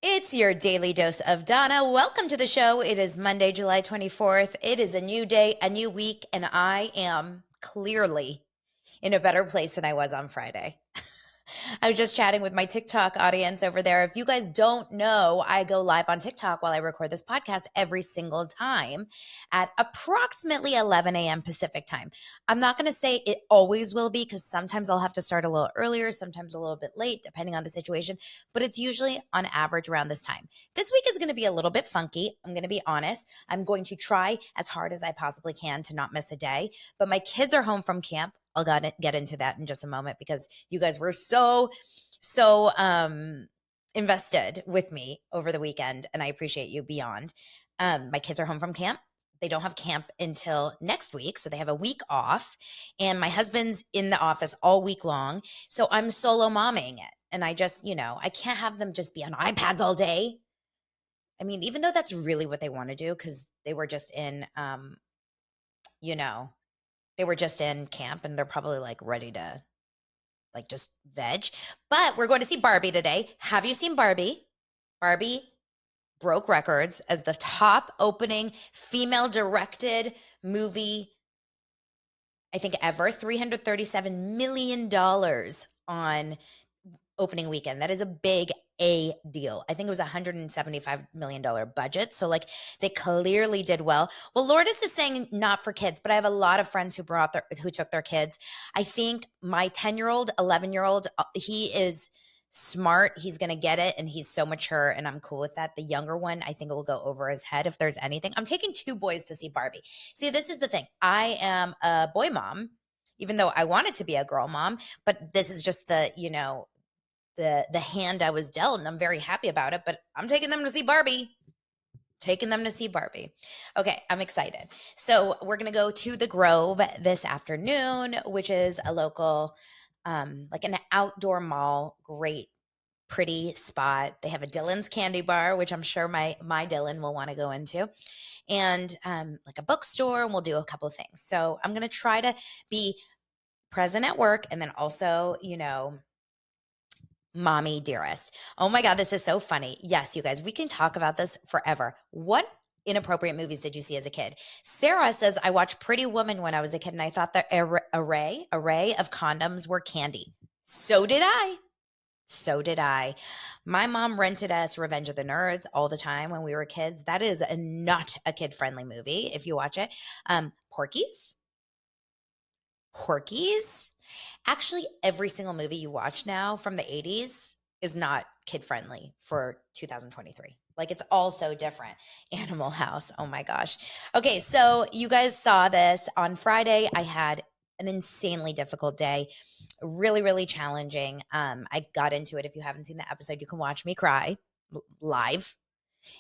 It's your daily dose of Donna. Welcome to the show. It is Monday, July 24th. It is a new day, a new week, and I am clearly in a better place than I was on Friday. I was just chatting with my TikTok audience over there. If you guys don't know, I go live on TikTok while I record this podcast every single time at approximately 11 a.m. Pacific time. I'm not going to say it always will be because sometimes I'll have to start a little earlier, sometimes a little bit late, depending on the situation, but it's usually on average around this time. This week is going to be a little bit funky. I'm going to be honest. I'm going to try as hard as I possibly can to not miss a day, but my kids are home from camp. I'll get into that in just a moment because you guys were so invested with me over the weekend, and I appreciate you beyond. My kids are home from camp. They don't have camp until next week, so they have a week off. And my husband's in the office all week long, so I'm solo momming it. And I just, I can't have them just be on iPads all day. I mean, even though that's really what they want to do, because they were just in, you know, they were just in camp and they're probably like ready to like just veg. But we're going to see Barbie today. Have you seen Barbie? Barbie broke records as the top opening female directed movie, I think ever, $337 million on opening weekend. That is a big A deal. I think it was $175 million budget. So like they clearly did well. Well, Lourdes is saying not for kids, but I have a lot of friends who took their kids. I think my 10-year-old, 11-year-old, he is smart. He's going to get it. And he's so mature and I'm cool with that. The younger one, I think it will go over his head if there's anything. I'm taking two boys to see Barbie. See, this is the thing. I am a boy mom, even though I wanted to be a girl mom, but this is just the hand I was dealt, and I'm very happy about it, but I'm taking them to see Barbie. Taking them to see Barbie. Okay, I'm excited. So we're going to go to the Grove this afternoon, which is a local, like an outdoor mall, great, pretty spot. They have a Dylan's Candy Bar, which I'm sure my Dylan will want to go into, and like a bookstore, and we'll do a couple of things. So I'm going to try to be present at work and then also, mommy dearest. Oh my God, this is so funny. Yes, you guys, we can talk about this forever. What inappropriate movies did you see as a kid? Sarah says, I watched Pretty Woman when I was a kid and I thought the array of condoms were candy. So did I. So did I. My mom rented us Revenge of the Nerds all the time when we were kids. That is not a kid-friendly movie if you watch it. Porky's. Porky's. Actually, every single movie you watch now from the 80s is not kid friendly for 2023. Like it's all so different. Animal House. Oh my gosh. Okay, so you guys saw this on Friday. I had an insanely difficult day, really, really challenging. I got into it. If you haven't seen the episode, you can watch me cry live.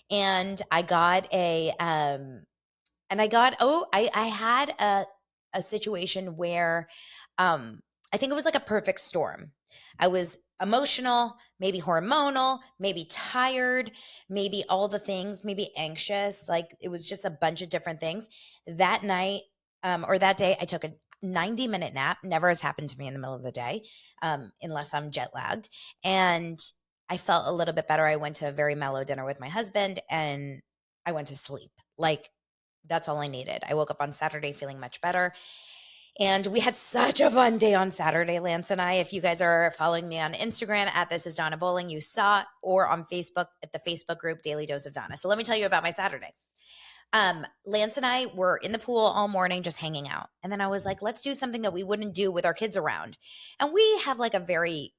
And I got I had a situation where I think it was like a perfect storm. I was emotional, maybe hormonal, maybe tired, maybe all the things, maybe anxious. Like it was just a bunch of different things. That night or that day, I took a 90-minute nap. Never has happened to me in the middle of the day, unless I'm jet lagged. And I felt a little bit better. I went to a very mellow dinner with my husband and I went to sleep. Like that's all I needed. I woke up on Saturday feeling much better. And we had such a fun day on Saturday, Lance and I. If you guys are following me on Instagram at This Is Donna Bowling, you saw it, or on Facebook at the Facebook group Daily Dose of Donna. So let me tell you about my Saturday. Lance and I were in the pool all morning just hanging out. And then I was like, let's do something that we wouldn't do with our kids around. And we have like a very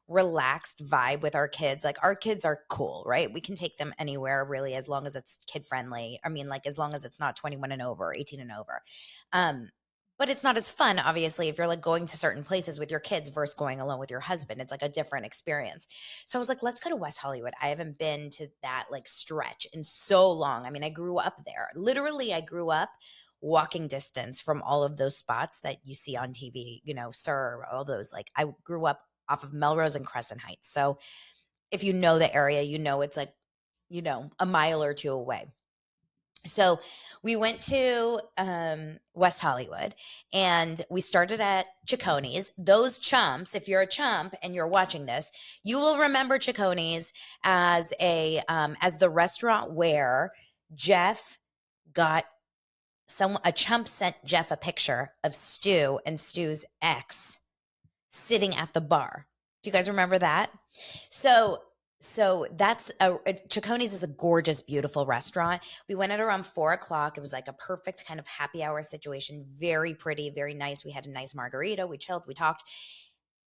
relaxed vibe with our kids. Like our kids are cool, right? We can take them anywhere really as long as it's kid friendly. I mean, like as long as it's not 21 and over, 18 and over. But it's not as fun, obviously, if you're like going to certain places with your kids versus going alone with your husband. It's like a different experience. So I was like, let's go to West Hollywood. I haven't been to that like stretch in so long. I mean, I grew up there. Literally, I grew up walking distance from all of those spots that you see on TV, Sir, all those. Like I grew up off of Melrose and Crescent Heights. So if you know the area, it's like, a mile or two away. So we went to West Hollywood, and we started at Cicconi's. Those chumps, if you're a chump and you're watching this, you will remember Cicconi's as as the restaurant where Jeff got a chump sent Jeff a picture of Stu and Stu's ex sitting at the bar. Do you guys remember that? So that's Cicconi's is a gorgeous, beautiful restaurant. We went at around 4 o'clock. It was like a perfect kind of happy hour situation. Very pretty, very nice. We had a nice margarita. We chilled, we talked.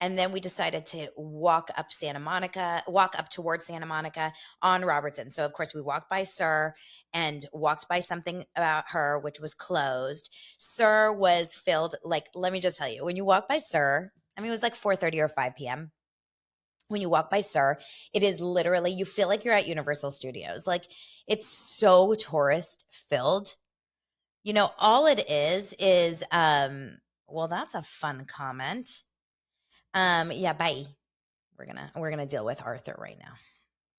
And then we decided to walk up towards Santa Monica on Robertson. So, of course, we walked by Sir and walked by something about her, which was closed. Sir was filled. Like, let me just tell you, when you walk by Sir, I mean, it was like 4:30 or 5 p.m. When you walk by Sir, it is literally, you feel like you're at Universal Studios. Like, it's so tourist filled. You know, all it is, well, that's a fun comment. Yeah, bye. We're gonna deal with Arthur right now.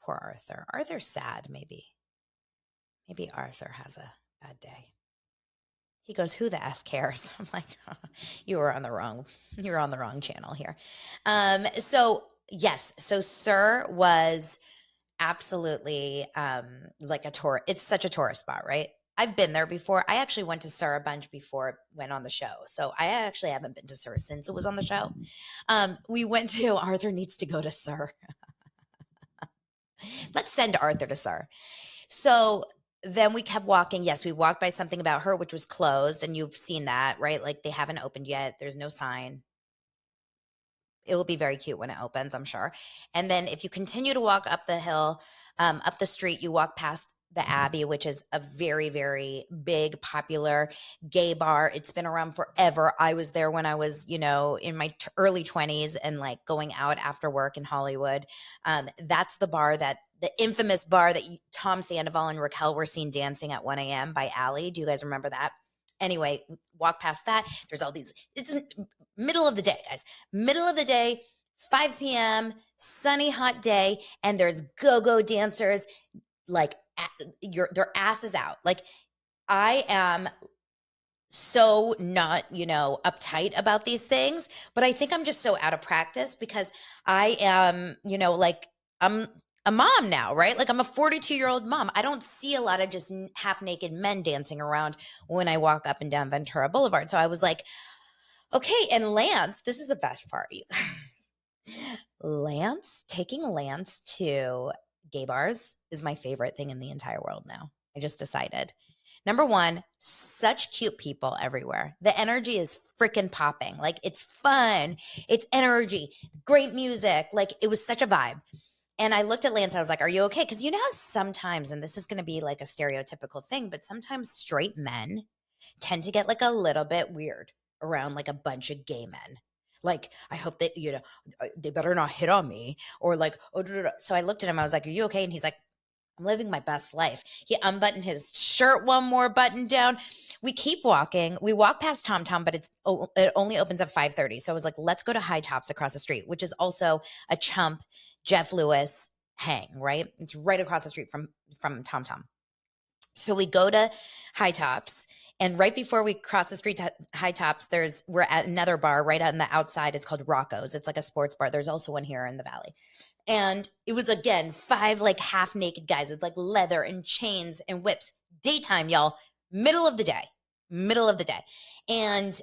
Poor Arthur. Arthur's sad, maybe. Maybe Arthur has a bad day. He goes, "Who the F cares?" I'm like, oh, you're on the wrong channel here. So yes, so Sir was absolutely like a tour. It's such a tourist spot, right? I've been there before. I actually went to Sir a bunch before it went on the show. So I actually haven't been to Sir since it was on the show. We went to Arthur needs to go to Sir. Let's send Arthur to Sir. So then we kept walking. Yes, we walked by something about her, which was closed. And you've seen that, right? Like they haven't opened yet. There's no sign. It will be very cute when it opens, I'm sure. And then if you continue to walk up the hill, up the street, you walk past the Abbey, which is a very, very big, popular gay bar. It's been around forever. I was there when I was, in my early 20s and like going out after work in Hollywood. That's the infamous bar that Tom Sandoval and Raquel were seen dancing at 1 a.m. by Allie. Do you guys remember that? Anyway, walk past that. There's all these, it's middle of the day, guys. Middle of the day, 5 p.m., sunny, hot day, and there's go-go dancers, like their asses out. Like I am so not, uptight about these things, but I think I'm just so out of practice because I am, like I'm a mom now, right? Like I'm a 42-year-old mom. I don't see a lot of just half naked men dancing around when I walk up and down Ventura Boulevard. So I was like, okay. And Lance, this is the best part. Taking Lance to gay bars is my favorite thing in the entire world now. I just decided. Number one, such cute people everywhere. The energy is freaking popping. Like it's fun. It's energy, great music. Like it was such a vibe. And I looked at Lance, I was like, are you okay? Because you know how sometimes, and this is going to be like a stereotypical thing, but sometimes straight men tend to get like a little bit weird around like a bunch of gay men. Like, I hope that, they better not hit on me or like, oh, da, da, da. So I looked at him, I was like, are you okay? And he's like, I'm living my best life. He unbuttoned his shirt, one more button down. We keep walking. We walk past TomTom, but it only opens at 5:30. So I was like, let's go to High Tops across the street, which is also a chump Jeff Lewis hang, right? It's right across the street from TomTom. So we go to High Tops, and right before we cross the street to High Tops, we're at another bar right on the outside. It's called Rocco's. It's like a sports bar. There's also one here in the Valley. And it was, again, 5 like half naked guys with like leather and chains and whips. Daytime, y'all. Middle of the day. And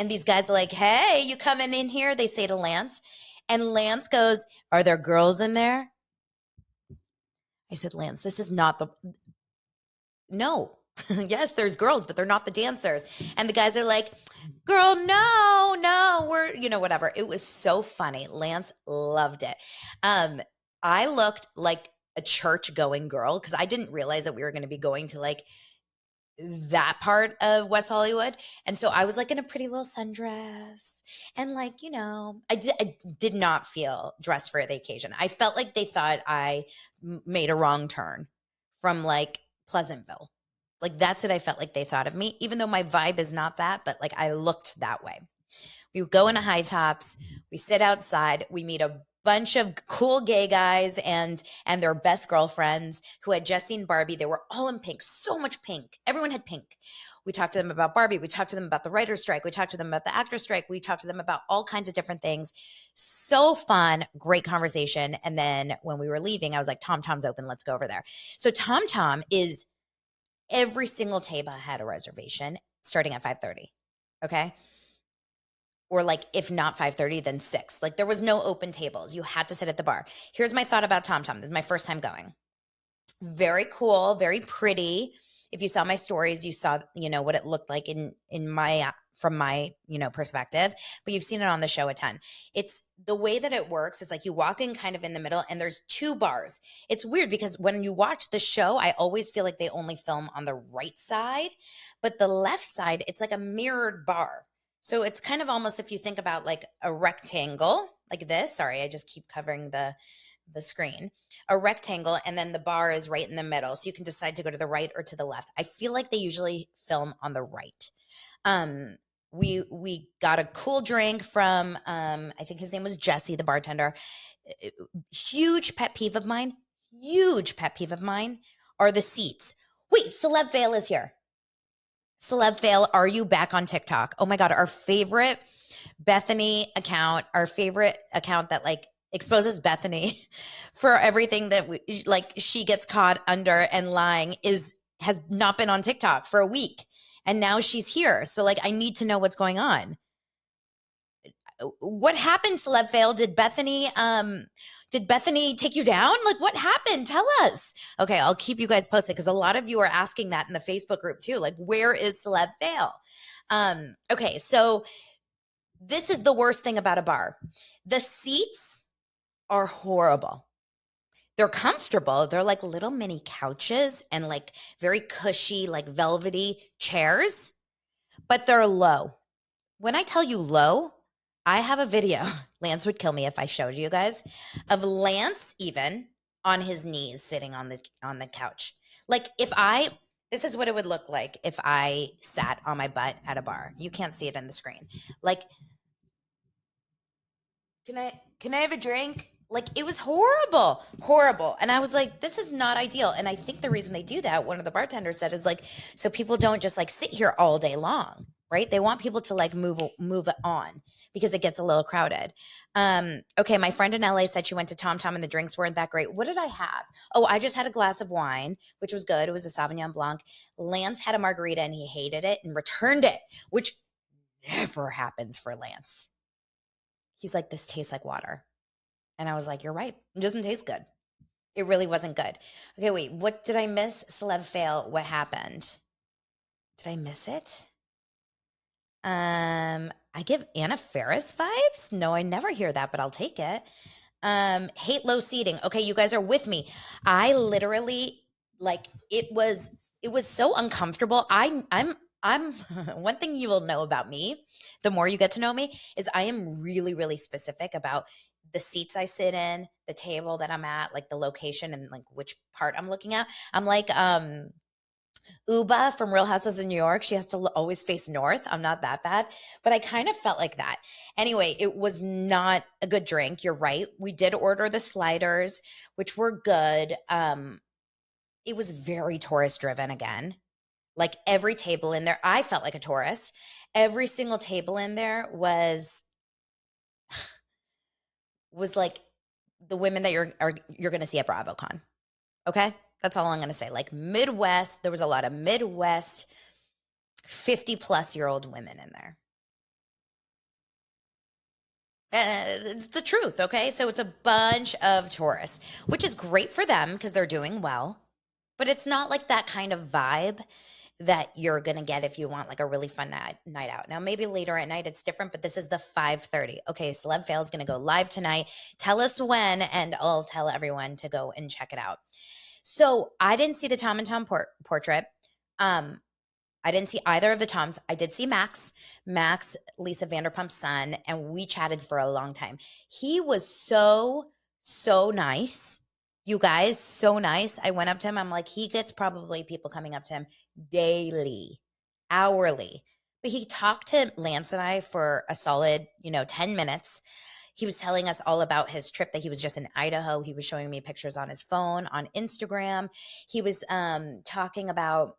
these guys are like, hey, you coming in here? They say to Lance. And Lance goes, are there girls in there? I said, Lance, this is not no. Yes, there's girls, but they're not the dancers. And the guys are like, girl, no, we're, whatever. It was so funny. Lance loved it. I looked like a church going girl because I didn't realize that we were going to be going to like that part of West Hollywood. And so I was like in a pretty little sundress and like, I did not feel dressed for the occasion. I felt like they thought I made a wrong turn from like Pleasantville. Like that's what I felt like they thought of me, even though my vibe is not that, but like I looked that way. We go into High Tops, we sit outside, we meet a bunch of cool gay guys and their best girlfriends who had just seen Barbie. They were all in pink, so much pink. Everyone had pink. We talked to them about Barbie. We talked to them about the writer's strike. We talked to them about the actor's strike. We talked to them about all kinds of different things. So fun, great conversation. And then when we were leaving, I was like, TomTom's open. Let's go over there. So TomTom is every single table had a reservation starting at 5:30. Okay. Or like if not 5:30, then 6. Like there was no open tables. You had to sit at the bar. Here's my thought about TomTom. This is my first time going. Very cool, very pretty. If you saw my stories, you saw, what it looked like in my from my, perspective, but you've seen it on the show a ton. It's the way that it works is like you walk in kind of in the middle and there's 2 bars. It's weird because when you watch the show, I always feel like they only film on the right side, but the left side, it's like a mirrored bar. So it's kind of almost if you think about like a rectangle like this. Sorry, I just keep covering the screen, a rectangle, and then the bar is right in the middle. So you can decide to go to the right or to the left. I feel like they usually film on the right. We got a cool drink from I think his name was Jesse, the bartender. Huge pet peeve of mine are the seats. Wait, Celeb Vale is here. Celeb Vale, are you back on TikTok? Oh my God, our favorite Bethany account, our favorite account that like exposes Bethany for everything that she gets caught under and lying has not been on TikTok for a week. And now she's here. So like, I need to know what's going on. What happened, Celeb Fail? Did Bethany take you down? Like what happened? Tell us. Okay, I'll keep you guys posted because a lot of you are asking that in the Facebook group too. Like, where is Celeb Fail? Okay, so this is the worst thing about a bar. The seats are horrible. They're comfortable. They're like little mini couches and like very cushy, like velvety chairs, but they're low. When I tell you low, I have a video. Lance would kill me if I showed you guys of Lance even on his knees sitting on the couch. Like this is what it would look like if I sat on my butt at a bar. You can't see it in the screen. Like, can I have a drink? Like it was horrible. And I was like, this is not ideal. And I think the reason they do that, one of the bartenders said, is like, so people don't just like sit here all day long, right? They want people to like move on because it gets a little crowded. Okay, my friend in LA said she went to TomTom and the drinks weren't that great. What did I have? Oh, I just had a glass of wine, which was good. It was a Sauvignon Blanc. Lance had a margarita and he hated it and returned it, which never happens for Lance. He's like, this tastes like water. And I was like, you're right. It doesn't taste good. It really wasn't good. Okay, wait, what did I miss? Celeb Fail. What happened? Did I miss it? I give Anna Faris vibes. No, I never hear that, but I'll take it. Hate low seating. Okay, you guys are with me. I literally like it was so uncomfortable. I'm one thing you will know about me, the more you get to know me, is I am really, really specific about the seats I sit in, the table that I'm at, like the location and like which part I'm looking at. I'm like Uba from Real Houses in New York. She has to always face north. I'm not that bad, but I kind of felt like that. Anyway, it was not a good drink. You're right. We did order the sliders, which were good. It was very tourist driven again. Like every table in there, I felt like a tourist. Every single table in there was like the women that you're going to see at BravoCon. Okay? That's all I'm going to say. Like Midwest, there was a lot of Midwest 50-plus-year-old women in there. It's the truth, okay? So it's a bunch of tourists, which is great for them because they're doing well. But it's not like that kind of vibe that you're going to get if you want like a really fun night out. Now, maybe later at night it's different, but this is the 5:30. Okay, Celeb Fail is going to go live tonight. Tell us when, and I'll tell everyone to go and check it out. So I didn't see the Tom and Tom portrait. I didn't see either of the Toms. I did see Max, Lisa Vanderpump's son, and we chatted for a long time. He was so nice. You guys, so nice. I went up to him. I'm like, he gets probably people coming up to him daily, hourly. But he talked to Lance and I for a solid, 10 minutes. He was telling us all about his trip that he was just in Idaho. He was showing me pictures on his phone, on Instagram. He was talking about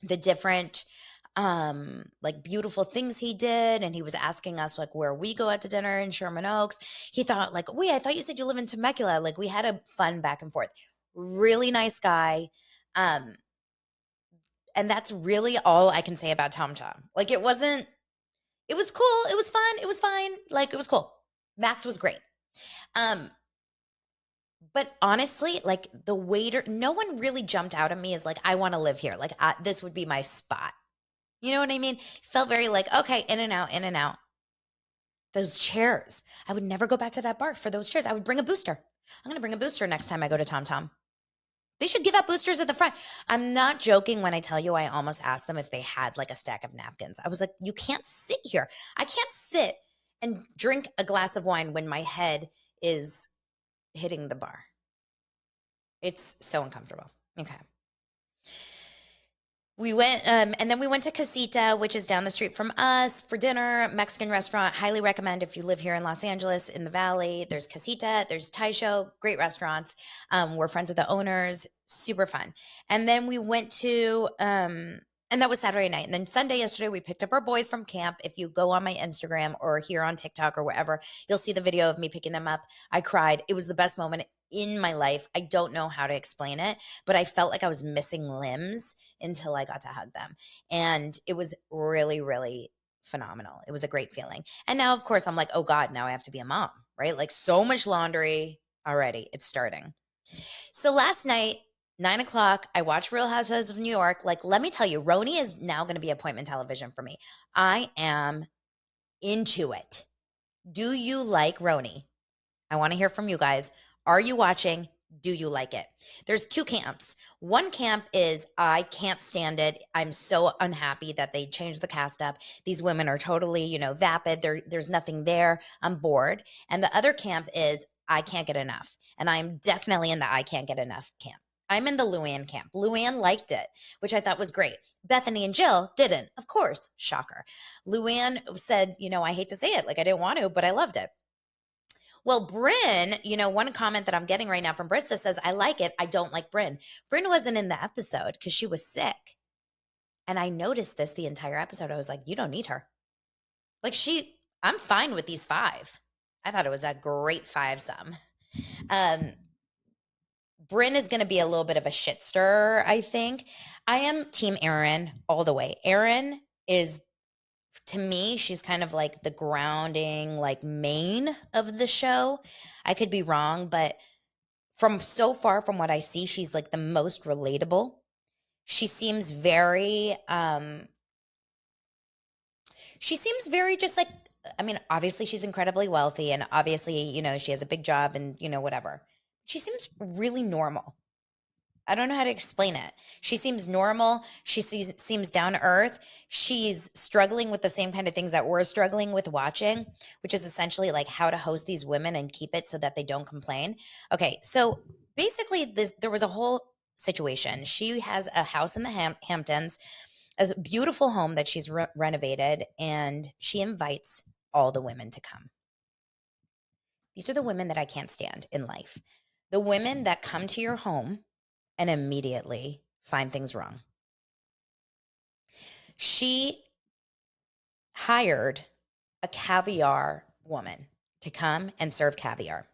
the different like beautiful things he did, and he was asking us like where we go out to dinner in Sherman Oaks. He thought like, wait, I thought you said you live in Temecula. Like we had a fun back and forth. Really nice guy. Um and that's really all I can say about TomTom. Like it was cool, it was fun, it was fine, like it was cool. Max was great. But honestly, like the waiter, no one really jumped out at me as like, I want to live here. Like this would be my spot. You know what I mean? Felt very like, okay, in and out, in and out. Those chairs. I would never go back to that bar for those chairs. I would bring a booster. I'm going to bring a booster next time I go to TomTom. They should give out boosters at the front. I'm not joking when I tell you I almost asked them if they had like a stack of napkins. I was like, you can't sit here. I can't sit and drink a glass of wine when my head is hitting the bar. It's so uncomfortable. Okay. We went, and then we went to Casita, which is down the street from us for dinner. Mexican restaurant. Highly recommend if you live here in Los Angeles, in the Valley. There's Casita, there's Taisho, great restaurants. We're friends with the owners, super fun. And then we went to, and that was Saturday night. And then Sunday, yesterday, we picked up our boys from camp. If you go on my Instagram or here on TikTok or wherever, you'll see the video of me picking them up. I cried. It was the best moment in my life. I don't know how to explain it, but I felt like I was missing limbs until I got to hug them. And it was really, really phenomenal. It was a great feeling. And now, of course, I'm like, oh God, now I have to be a mom, right? Like so much laundry already. It's starting. So last night, 9 o'clock, I watched Real Housewives of New York. Like, let me tell you, RHONY is now going to be appointment television for me. I am into it. Do you like RHONY? I want to hear from you guys. Are you watching? Do you like it? There's two camps. One camp is, I can't stand it. I'm so unhappy that they changed the cast up. These women are totally, vapid. There's nothing there. I'm bored. And the other camp is, I can't get enough. And I'm definitely in the I can't get enough camp. I'm in the Luann camp. Luann liked it, which I thought was great. Bethany and Jill didn't. Of course, shocker. Luann said, I hate to say it, like I didn't want to, but I loved it. Well, Bryn, one comment that I'm getting right now from Brista says, I like it. I don't like Bryn. Bryn wasn't in the episode because she was sick. And I noticed this the entire episode. I was like, you don't need her. Like I'm fine with these 5. I thought it was a great 5-some. Bryn is going to be a little bit of a shit stirrer, I think. I am team Erin all the way. Erin is, to me, she's kind of like the grounding, like main of the show. I could be wrong, but from so far from what I see, she's like the most relatable. She seems very just like, I mean, obviously she's incredibly wealthy and obviously, she has a big job and, whatever. She seems really normal. I don't know how to explain it. She seems normal. She seems down to earth. She's struggling with the same kind of things that we're struggling with watching, which is essentially like how to host these women and keep it so that they don't complain. Okay, so basically there was a whole situation. She has a house in the Hamptons, a beautiful home that she's renovated, and she invites all the women to come. These are the women that I can't stand in life. The women that come to your home and immediately find things wrong. She hired a caviar woman to come and serve caviar.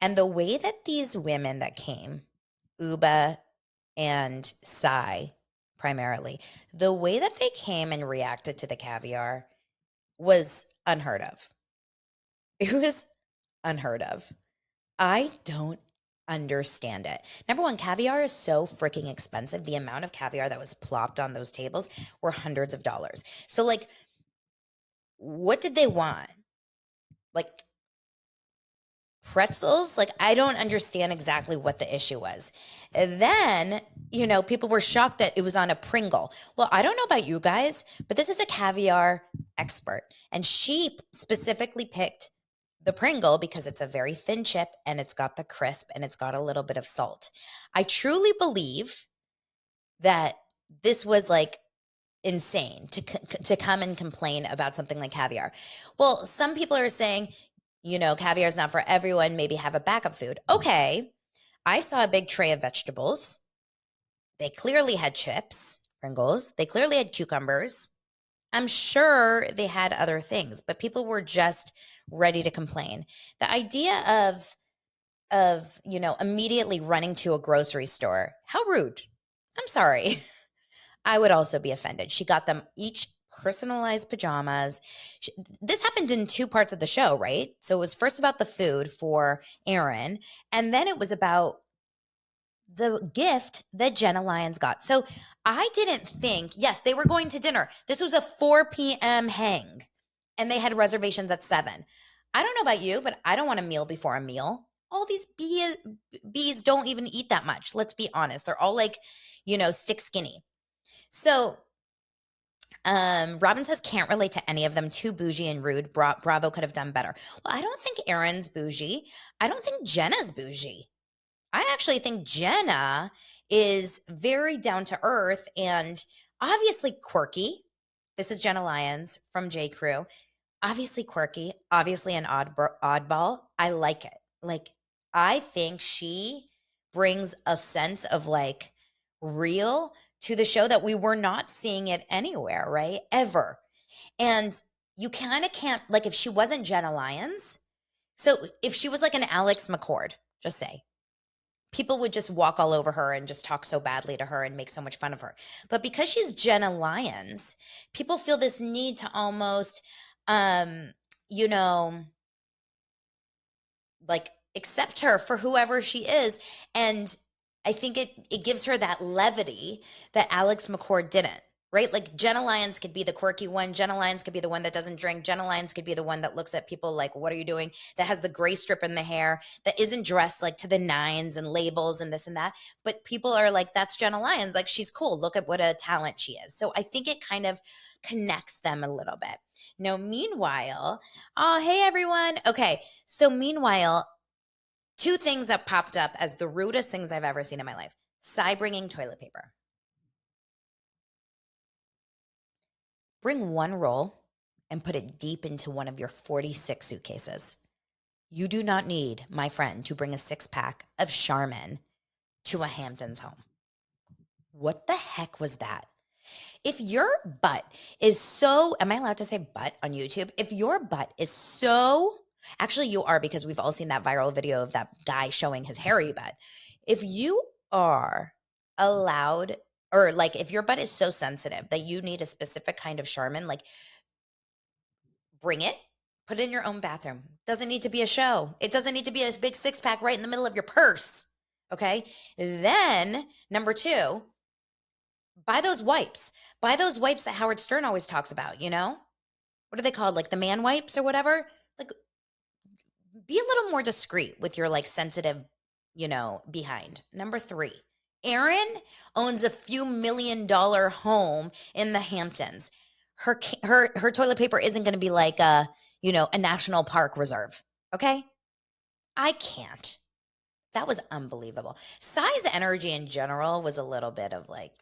And the way that these women that came, Uba and Sai primarily, the way that they came and reacted to the caviar was unheard of. It was unheard of. I don't understand it. Number one, caviar is so freaking expensive. The amount of caviar that was plopped on those tables were hundreds of dollars. So, like, what did they want? Like, pretzels? Like, I don't understand exactly what the issue was. And then, people were shocked that it was on a Pringle. Well, I don't know about you guys, but this is a caviar expert. And she specifically picked the Pringle because it's a very thin chip and it's got the crisp and it's got a little bit of salt. I truly believe that this was like insane to come and complain about something like caviar. Well, some people are saying, caviar is not for everyone, maybe have a backup food. Okay. I saw a big tray of vegetables. They clearly had chips, Pringles. They clearly had cucumbers. I'm sure they had other things, but people were just ready to complain. The idea of immediately running to a grocery store, how rude. I'm sorry. I would also be offended. She got them each personalized pajamas. This happened in two parts of the show, right? So it was first about the food for Aaron, and then it was about the gift that Jenna Lyons got. So I didn't think, yes, they were going to dinner. This was a 4 p.m. hang, and they had reservations at 7. I don't know about you, but I don't want a meal before a meal. All these bees don't even eat that much. Let's be honest. They're all like, stick skinny. So Robin says can't relate to any of them. Too bougie and rude. Bravo could have done better. Well, I don't think Aaron's bougie. I don't think Jenna's bougie. I actually think Jenna is very down to earth and obviously quirky. This is Jenna Lyons from J. Crew. Obviously quirky, obviously an oddball. I like it. Like, I think she brings a sense of like real to the show that we were not seeing it anywhere, right? Ever. And you kind of can't, like, if she wasn't Jenna Lyons, so if she was like an Alex McCord, just say, people would just walk all over her and just talk so badly to her and make so much fun of her. But because she's Jenna Lyons, people feel this need to almost, you know, like accept her for whoever she is. And I think it gives her that levity that Alex McCord didn't. Right? Like Jenna Lyons could be the quirky one. Jenna Lyons could be the one that doesn't drink. Jenna Lyons could be the one that looks at people like, what are you doing? That has the gray strip in the hair, that isn't dressed like to the nines and labels and this and that. But people are like, that's Jenna Lyons. Like, she's cool. Look at what a talent she is. So I think it kind of connects them a little bit. Now, meanwhile, oh, hey, everyone. Okay. So meanwhile, two things that popped up as the rudest things I've ever seen in my life. Cy bringing toilet paper. Bring one roll and put it deep into one of your 46 suitcases. You do not need, my friend, to bring a 6-pack of Charmin to a Hamptons home. What the heck was that? If your butt is so, am I allowed to say butt on YouTube? If your butt is so, actually you are, because we've all seen that viral video of that guy showing his hairy butt. If you are allowed, or like if your butt is so sensitive that you need a specific kind of Charmin, like bring it, put it in your own bathroom. Doesn't need to be a show. It doesn't need to be a big 6-pack right in the middle of your purse. Okay. Then number 2, buy those wipes. Buy those wipes that Howard Stern always talks about, What are they called? Like the man wipes or whatever? Like, be a little more discreet with your like sensitive, behind. Number 3, Erin owns a few $1 million home in the Hamptons. Her toilet paper isn't going to be like a national park reserve. Okay? I can't. That was unbelievable. Size energy in general was a little bit of like,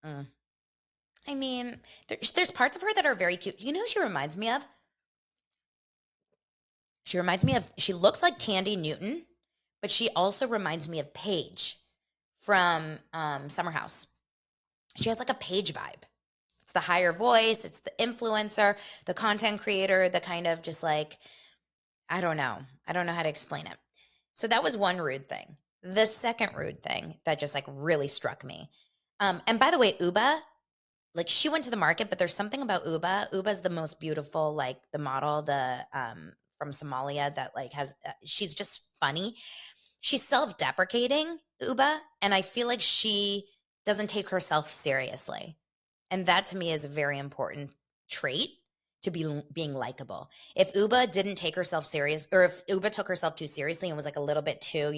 I mean, there's parts of her that are very cute. You know who she reminds me of? She looks like Tandy Newton, but she also reminds me of Paige from Summer House. She has like a Paige vibe. It's the higher voice, it's the influencer, the content creator, the kind of just like, I don't know how to explain it. So that was one rude thing. The second rude thing that just like really struck me. And by the way, Uba, like she went to the market, but there's something about Uba. Uba's the most beautiful, like the model, from Somalia that like she's just funny. She's self-deprecating, Uba, and I feel like she doesn't take herself seriously. And that to me is a very important trait to being likable. If Uba didn't take herself serious, or if Uba took herself too seriously and was like a little bit too,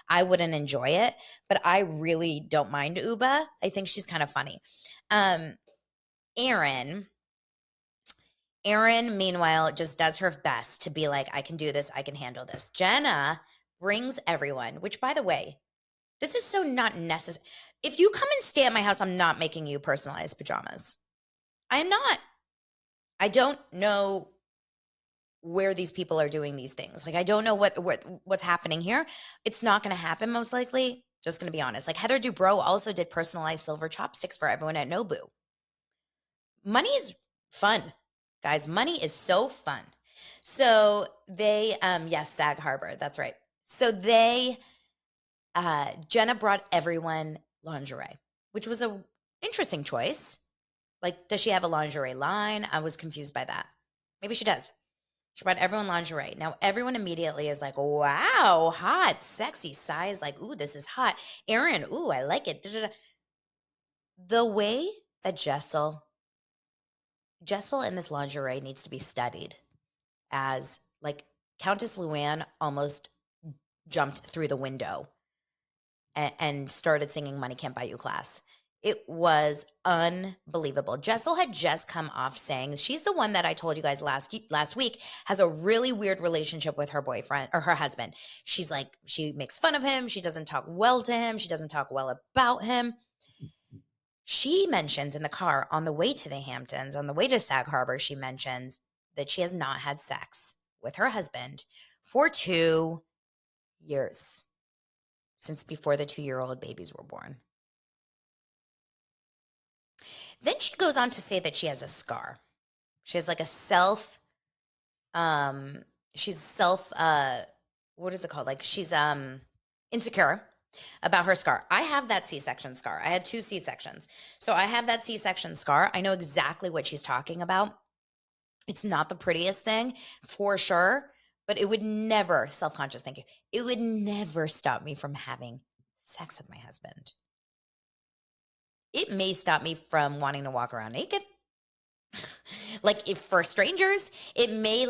I wouldn't enjoy it. But I really don't mind Uba. I think she's kind of funny. Erin, meanwhile, just does her best to be like, I can do this. I can handle this. Jenna brings everyone, which by the way, This is so not necessary. If you come and stay at my house, I'm not making you personalized pajamas. I am not. I don't know where these people are doing these things. Like, I don't know what's happening here. It's not going to happen, most likely. Just going to be honest. Like, Heather Dubrow also did personalized silver chopsticks for everyone at Nobu. Money is fun, guys. Money is so fun. So they, yes, Sag Harbor. That's right. So they, Jenna brought everyone lingerie, which was a interesting choice. Like, does she have a lingerie line? I was confused by that. Maybe she does. She brought everyone lingerie. Now, everyone immediately is like, wow, hot, sexy, size. Like, ooh, this is hot. Erin, ooh, I like it. Da-da-da. The way that Jessel in this lingerie needs to be studied, as like Countess Luann almost jumped through the window and started singing Money Can't Buy You Class. It was unbelievable. Jessel had just come off saying, she's the one that I told you guys last week has a really weird relationship with her boyfriend or her husband. She's like, she makes fun of him. She doesn't talk well to him. She doesn't talk well about him. She mentions in the car on the way to the Hamptons, on the way to Sag Harbor, she mentions that she has not had sex with her husband for 2 years, since before the 2-year-old babies were born. Then she goes on to say that she has a scar. She has like a what is it called? Like she's insecure about her scar. I have that C-section scar. I had 2 C-sections. So I have that C-section scar. I know exactly what she's talking about. It's not the prettiest thing for sure, but it would never, self-conscious, thank you. It would never stop me from having sex with my husband. It may stop me from wanting to walk around naked. Like if for strangers, it may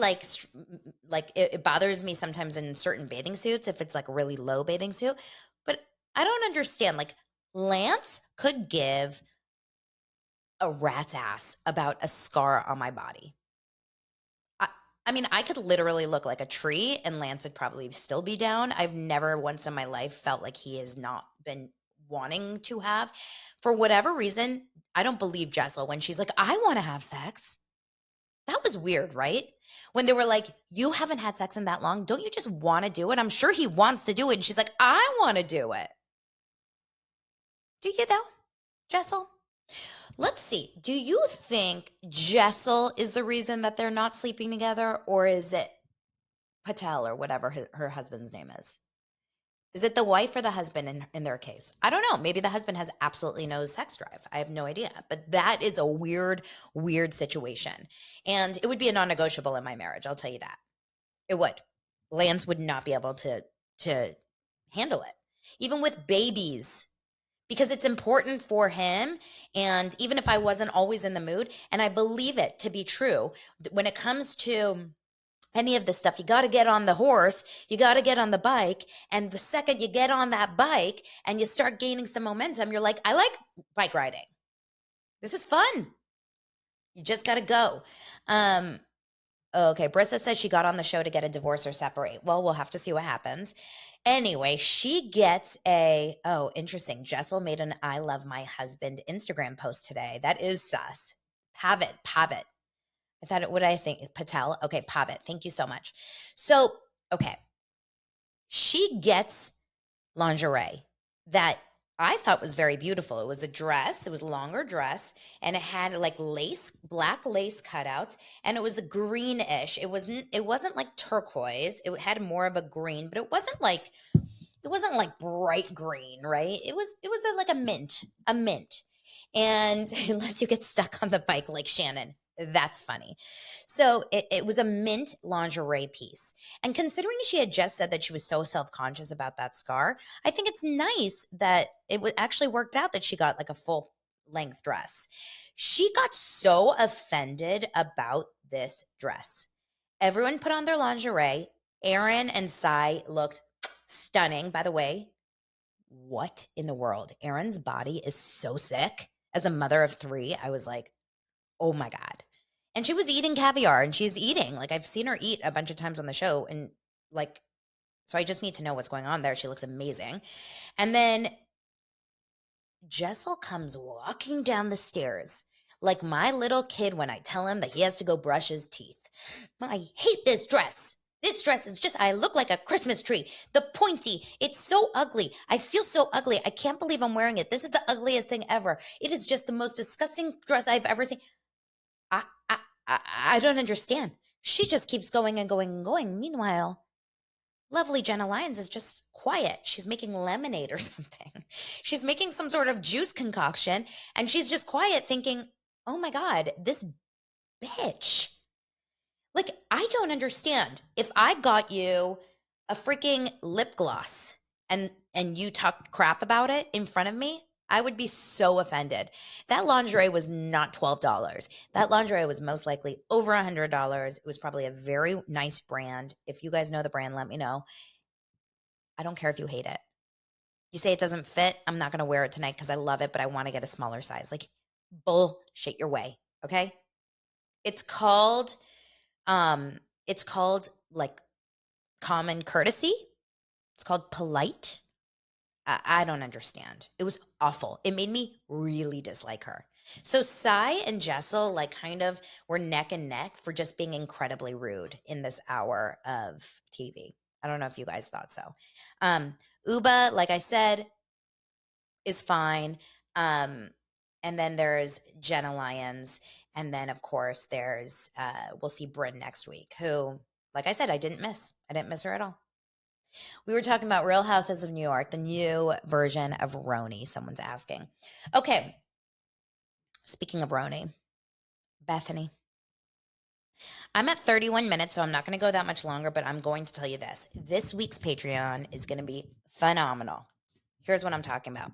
it bothers me sometimes in certain bathing suits if it's like a really low bathing suit. But I don't understand. Like Lance could give a rat's ass about a scar on my body. I mean, I could literally look like a tree and Lance would probably still be down. I've never once in my life felt like he has not been wanting to have. For whatever reason, I don't believe Jessel when she's like, I want to have sex. That was weird, right? When they were like, you haven't had sex in that long. Don't you just want to do it? I'm sure he wants to do it. And she's like, I want to do it. Do you though, Jessel? Let's see. Do you think Jessel is the reason that they're not sleeping together? Or is it Patel or whatever her husband's name is? Is it the wife or the husband in their case? I don't know. Maybe the husband has absolutely no sex drive. I have no idea. But that is a weird, weird situation. And it would be a non-negotiable in my marriage. I'll tell you that. It would. Lance would not be able to handle it. Even with babies, because it's important for him. And even if I wasn't always in the mood, and I believe it to be true, when it comes to any of this stuff, you got to get on the horse, you got to get on the bike. And the second you get on that bike and you start gaining some momentum, you're like, I like bike riding. This is fun. You just got to go. Okay, Brissa says she got on the show to get a divorce or separate. Well, we'll have to see what happens. Anyway, she gets interesting. Jessel made an I love my husband Instagram post today. That is sus. Pavitt. I thought what did I think? Patel. Okay, Pavitt. Thank you so much. So, okay. She gets lingerie that I thought was very beautiful. It was a dress. It was a longer dress, and it had like black lace cutouts, and it was a greenish. It wasn't like turquoise. It had more of a green, but it wasn't like bright green, right? It was like a mint. And unless you get stuck on the bike like Shannon, that's funny. So it was a mint lingerie piece. And considering she had just said that she was so self-conscious about that scar, I think it's nice that it actually worked out that she got like a full length dress. She got so offended about this dress. Everyone put on their lingerie. Erin and Sai looked stunning. By the way, what in the world? Erin's body is so sick. As a mother of 3, I was like, oh my God. And she was eating caviar, and she's eating. Like, I've seen her eat a bunch of times on the show, and like, So I just need to know what's going on there. She looks amazing. And then Jessel comes walking down the stairs like my little kid when I tell him that he has to go brush his teeth. I hate this dress. This dress is just, I look like a Christmas tree. The pointy, it's so ugly. I feel so ugly. I can't believe I'm wearing it. This is the ugliest thing ever. It is just the most disgusting dress I've ever seen. I don't understand. She just keeps going and going and going. Meanwhile, lovely Jenna Lyons is just quiet. She's making lemonade or something. She's making some sort of juice concoction, and she's just quiet thinking, oh my God, this bitch. Like, I don't understand. If I got you a freaking lip gloss and you talked crap about it in front of me, I would be so offended. That lingerie was not $12. That lingerie was most likely over $100. It was probably a very nice brand. If you guys know the brand, let me know. I don't care if you hate it. You say it doesn't fit, I'm not going to wear it tonight because I love it, but I want to get a smaller size. Like, bullshit your way, okay? It's called like common courtesy. It's called polite. I don't understand. It was awful. It made me really dislike her. So Sai and Jessel like kind of were neck and neck for just being incredibly rude in this hour of TV. I don't know if you guys thought so. Uba, like I said, is fine. And then there's Jenna Lyons. And then, of course, there's, we'll see Brynn next week, who, like I said, I didn't miss. I didn't miss her at all. We were talking about Real Houses of New York, the new version of RHONY, someone's asking. Okay. Speaking of RHONY, Bethany. I'm at 31 minutes, so I'm not going to go that much longer, but I'm going to tell you this. This week's Patreon is going to be phenomenal. Here's what I'm talking about.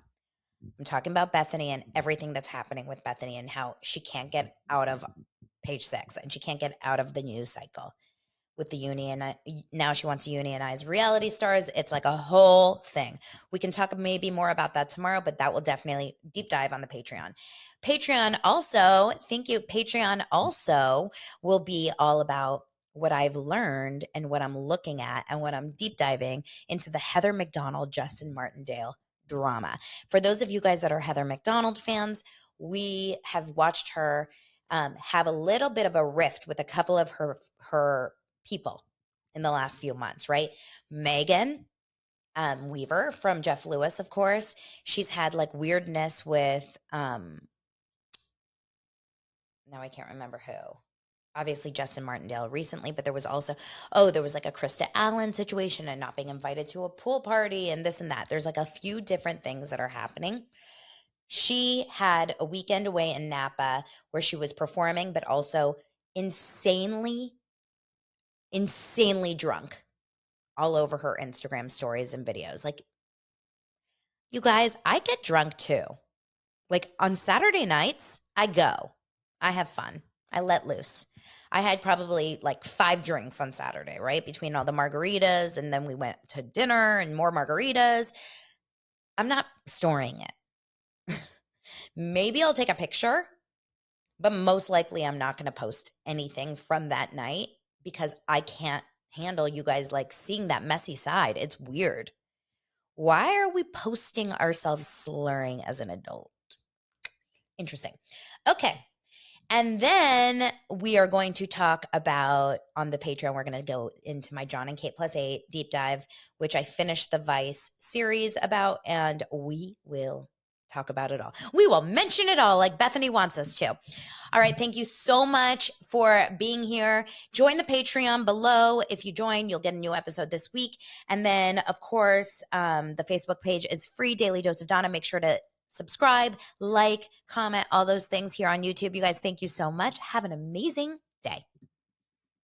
I'm talking about Bethany and everything that's happening with Bethany and how she can't get out of page 6 and she can't get out of the news cycle with the union. Now she wants to unionize reality stars. It's like a whole thing. We can talk maybe more about that tomorrow, but that will definitely deep dive on the Patreon. Patreon also, thank you. Patreon also will be all about what I've learned and what I'm looking at and what I'm deep diving into the Heather McDonald, Justin Martindale drama. For those of you guys that are Heather McDonald fans, we have watched her have a little bit of a rift with a couple of her people in the last few months, right? Megan Weaver from Jeff Lewis, of course. She's had like weirdness with, now I can't remember who. Obviously Justin Martindale recently, but there was also, there was like a Krista Allen situation and not being invited to a pool party and this and that. There's like a few different things that are happening. She had a weekend away in Napa where she was performing, but also insanely drunk all over her Instagram stories and videos. Like, you guys, I get drunk too. Like on Saturday nights, I go. I have fun. I let loose. I had probably like 5 drinks on Saturday, right? Between all the margaritas, and then we went to dinner and more margaritas. I'm not storing it. Maybe I'll take a picture, but most likely I'm not going to post anything from that night because I can't handle you guys like seeing that messy side. It's weird. Why are we posting ourselves slurring as an adult? Interesting. Okay. And then we are going to talk about on the Patreon, we're going to go into my John and Kate +8 deep dive, which I finished the Vice series about, and we will talk about it all. We will mention it all like Bethany wants us to. All right. Thank you so much for being here. Join the Patreon below. If you join, you'll get a new episode this week. And then, of course, the Facebook page is free, Daily Dose of Donna. Make sure to subscribe, like, comment, all those things here on YouTube. You guys, thank you so much. Have an amazing day.